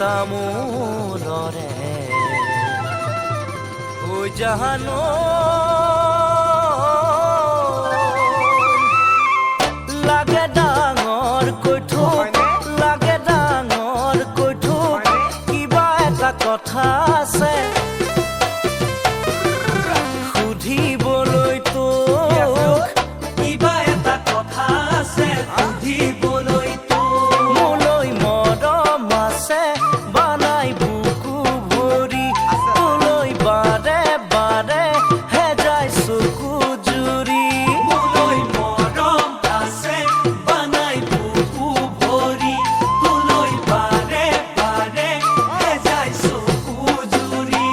তামোলৰে ঐ জাহানো লাগে ডাঙৰ কৈঠোক লাগে ডাঙৰ কৈঠোক কিবা এটা কথা আছে সুধিবলৈ তোক কিবা এটা কথা আছে সুধিবলৈ মোলৈ মৰম আছে বানাই বুকু ভৰি তোলৈ বাৰে বাৰে হেজাই চকু জুৰি মোলৈ মৰম আছে বানাই বুকু ভৰি তোলৈ বাৰে বাৰে হেজাই চকু জুৰি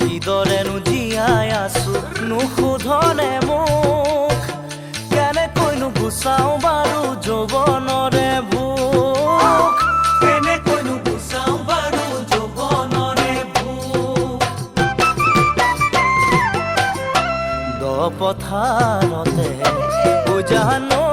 কিদৰেনো জীয়াই আছো নুসুধনে মোক কেনেকৈনো গুচাও বাৰু যৌৱনৰে ভোক কেনেকৈনো গুচাও বাৰু যৌৱনৰে ভোক দ পথাৰতে উজানো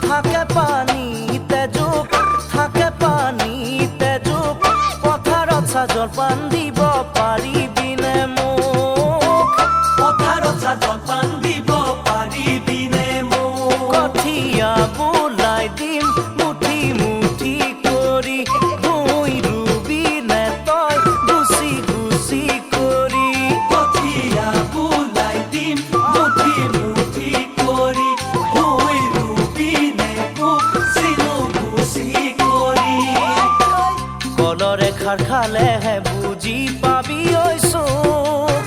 থাকে পানীতে জোক থাকে পানীতে জোক পথাৰত চাজৰ পান দিব পাৰিবিনে মোক পথাৰত চাজৰ পান দিব পাৰিবিনে মোক কঠীয়া বোলাই দিম মুঠি মুঠি কৰি ভুঁই ৰুবিনে তই গুচি গুচি কৰি কঠীয়া বোলাই দিম মুঠি মুঠি কৰি ভুঁই ৰুবিনে গুচিনো গুচি কৰি কলৰে খাৰ খালেহে বুজি পাবি ঐ চোক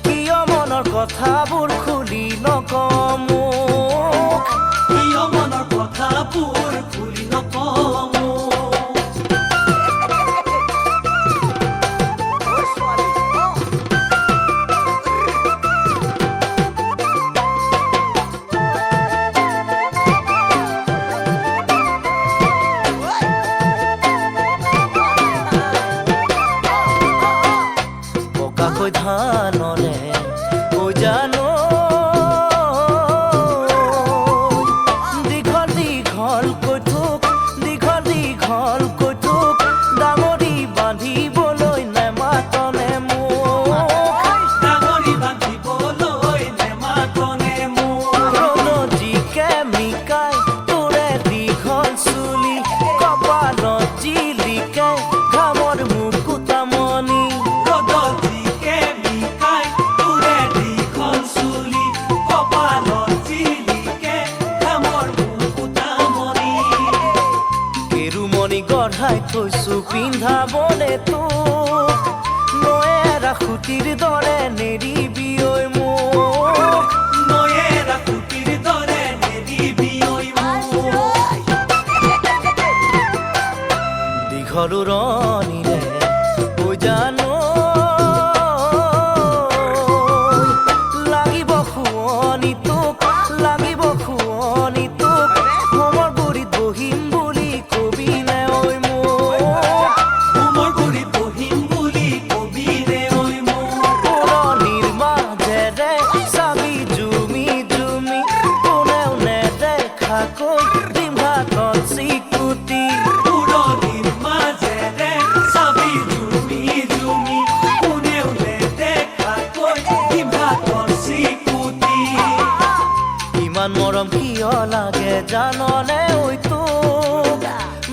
কিয় মনৰ কথাবোৰ খুলি নকওঁ মোক কিয় মনৰ কথাবোৰ খুলি নকওঁ পকাকৈ ধানৰে উজানো দীঘল দীঘল কৈঠোক দীঘল দীঘল কৈঠোক ডাঙৰি বান্ধিবলৈ নেমাতনে মোক ডাঙৰি বান্ধিবলৈ নেমাতনে মোক ৰ'দত জিকেমিকাই তোৰে দীঘল চুলি কপালত জিলিকে ঘামৰ মুকুতামণি ৰ'দত জিকেমিকাই তোৰে দীঘল চুলি কপালত জিলিকে ঘামৰ মুকুতামণি কেৰুমণি গঢ়াই থৈছো পিন্ধাবলে তোক নয়েৰা সুতিৰ দৰে নেৰিবি ঐ মোক নয়েৰা সুতিৰ দৰে নেৰিবি ঐ মোক দীঘল উৰণিৰে উজানো লাগিব শুৱনি তোক লাগিব শুৱনি তোক হোমৰ গুৰিত বহিম বুলি কবিনে ঐ মোক হোমৰ গুৰিত বহিম বুলি কবিনে ঐ মোক পুৰণিৰ মাজেৰে চাবি জুমি জুমি কোনেও নেদেখাকৈ দিম হাতত চিকুটি পুৰণিৰ মাজেৰে চাবি জুমি জুমি কোনেও নেদেখাকৈ দিম হাতত চিকুটি ইমান মৰম কিয় লাগে জাননে ঐ তোক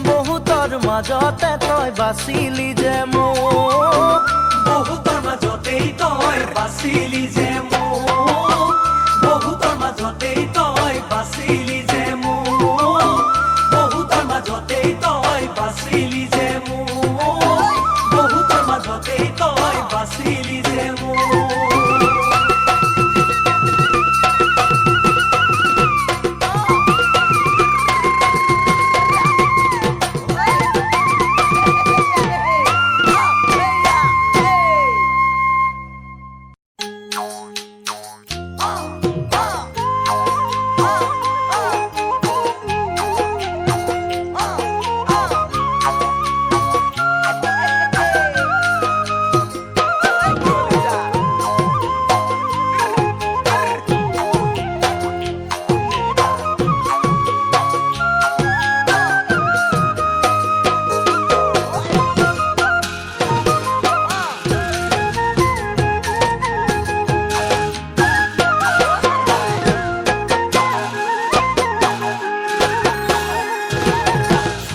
বহুতৰ মাজতে তই বাচিলি যে মোক বহুতৰ মাজতেই তই বাচিলি যে মোক বহুতৰ মাজতেই তই বাচিলি যে মোক বহুতৰ মাজতেই তই বাচিলি যে মোক বহুতৰ মাজতেই তই বাচিলি যে মোক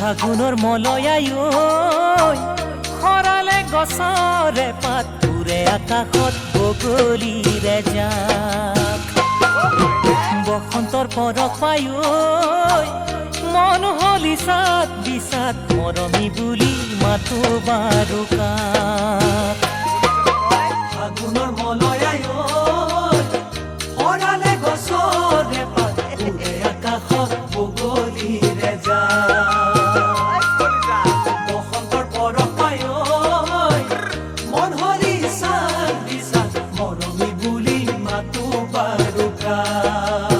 ফাগুনৰ মলয়াই খৰালে গছৰে পাত উৰে আকাশত বগলীৰে জাক বসন্তৰ পৰশ পাই মন হলি চাত বিচাত মৰমী বুলি মাতো বাৰুকাক ফাগুনৰ মলয়াই খৰালে গছৰে পাত উৰে আকাশত বগলীৰে জাক বসন্তৰ পৰশ পাই মন হলি চাত বিচাত মৰমী বুলি মাতো বাৰুকাক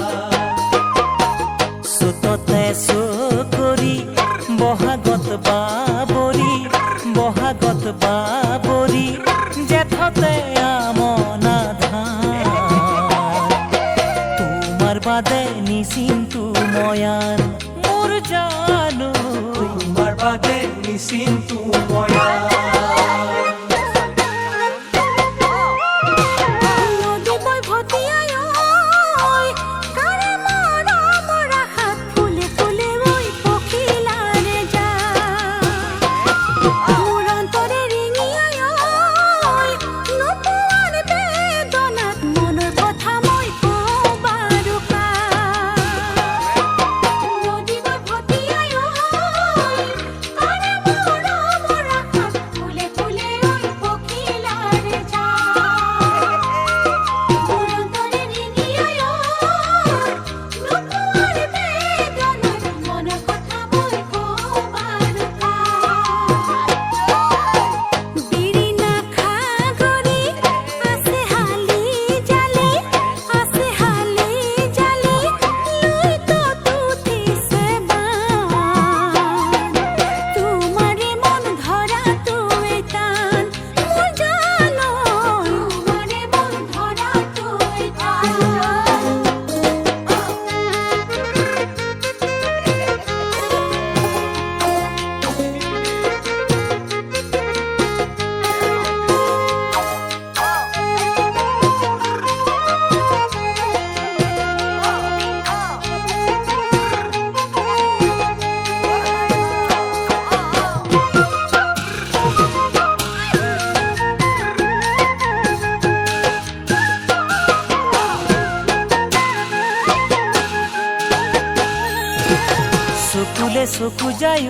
চুততে চকৰি বহাগত বাবৰি জেঠতে আমনা ধান তোমাৰ বাদে নিচিন্তু ময়ান মোৰ জানো তোমাৰ বাদে নিচিন্তু ময়ান চকুলে চকু যায়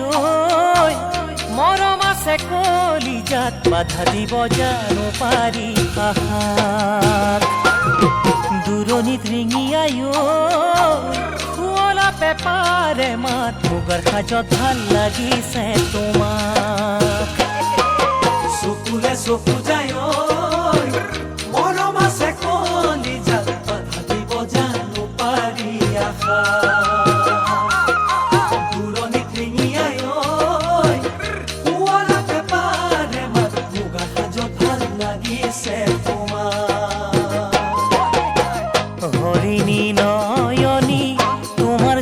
মৰম আছে কলিজাত বাধা দিব জানো পাৰি আহাত দূৰণিত ৰিঙি শুৱলা পেপাৰে মাত মুগাৰ সাজত ভাল লাগিছে তোমাক চকুলে চকু যায় মৰম আছে কলিজাত বাধা দিব জানো পাৰি আহাত হৰিণী নয়নী তোমাৰ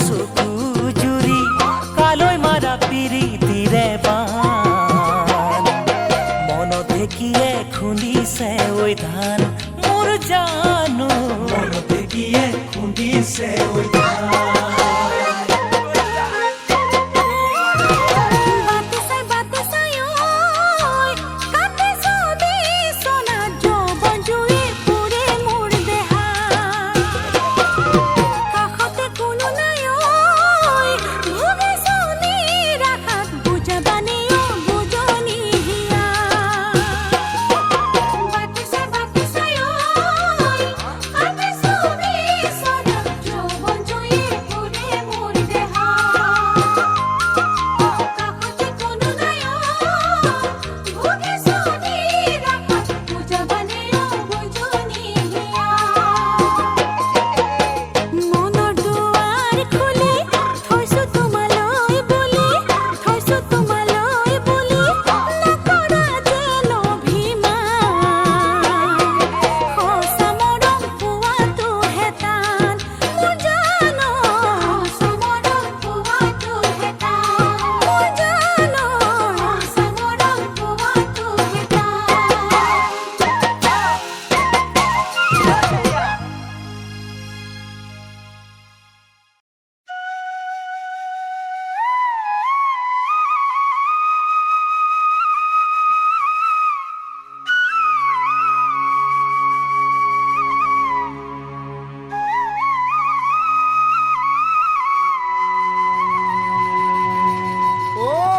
চকু জুৰি কালৈ মাৰা পিৰিতিৰে বান মনত দেখিয়ে খুন্দিছে ঐ ধান মোৰ জানো মনত দেখিয়ে খুন্দিছে ঐ